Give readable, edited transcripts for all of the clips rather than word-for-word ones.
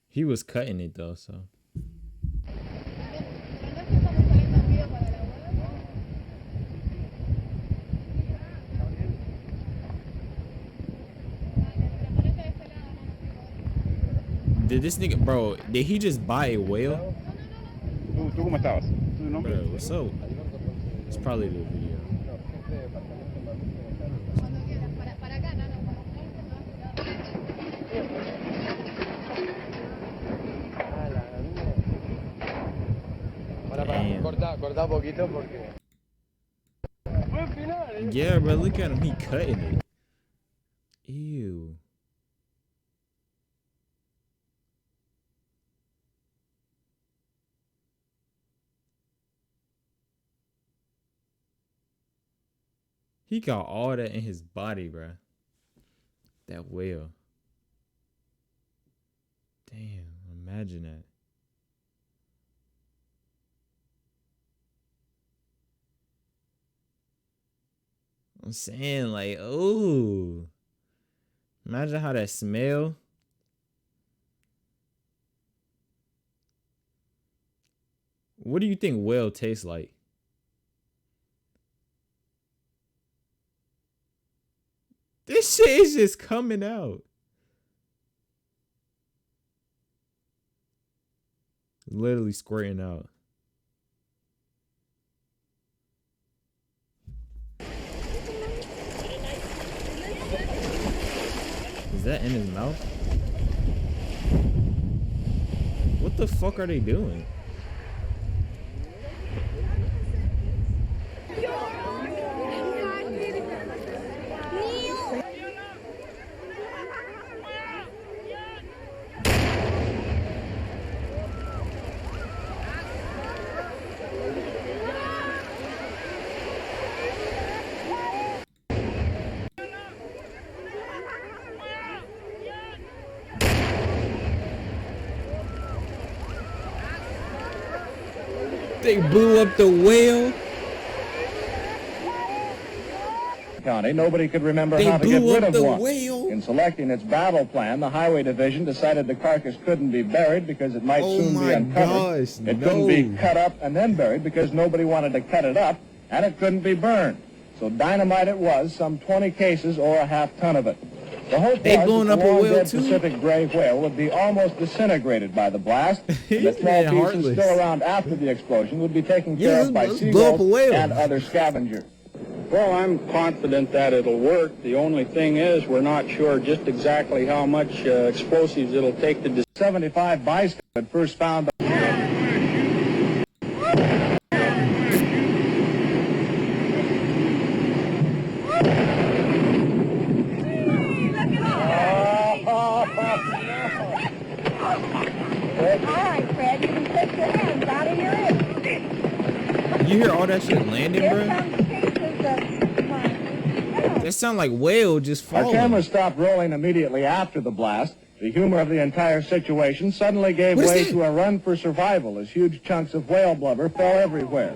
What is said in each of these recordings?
He was cutting it though, so. Did this nigga, bro, did he just buy a whale? ¿Tú cómo estabas? ¿Tu nombre? Bro, what's up? It's probably the video. Damn. Corta poquito porque... Yeah, bro, look at him, he cutting it. Ew. He got all that in his body, bro. That whale. Damn, imagine that. I'm saying, like, oh. Imagine how that smell. What do you think whale tastes like? This shit is just coming out. Literally squirting out. Is that in his mouth? What the fuck are they doing? They blew up the whale. County, nobody could remember how to get rid of one. Whale. In selecting its battle plan, the Highway Division decided the carcass couldn't be buried because it might soon be uncovered. It couldn't be cut up and then buried because nobody wanted to cut it up, and it couldn't be burned. So dynamite it was, some 20 cases or a half-ton of it. The hope They was blowing that up the a whale long-dead too? Pacific gray whale would be almost disintegrated by the blast, and the small pieces heartless. still around after the explosion would be taken care of by let's blow up a seagulls whale. and other scavengers. Well, I'm confident that it'll work. The only thing is we're not sure just exactly how much explosives it'll take to 75 bystanders had first found the Alright, Fred, you can take your hands out of your ears. You hear all that shit landing, Here bro? comes cases of mine. That sound like whale just Our falling. camera stopped rolling immediately after the blast. The humor of the entire situation suddenly gave What is way that? to a run for survival as huge chunks of whale blubber fell everywhere.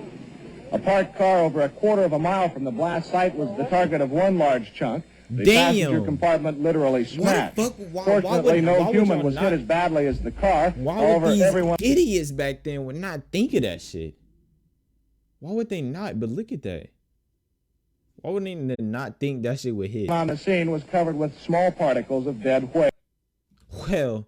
A parked car over a quarter of a mile from the blast site was the target of one large chunk. The passenger Damn. compartment literally smashed. What the fuck? Why Fortunately, would no human y'all was not- hit as badly as the car. Why However, would these everyone idiots back then would not think of that shit? Why would they not? But look at that. Why would they not think that shit would hit? on the scene was covered with small particles of dead whale. Well,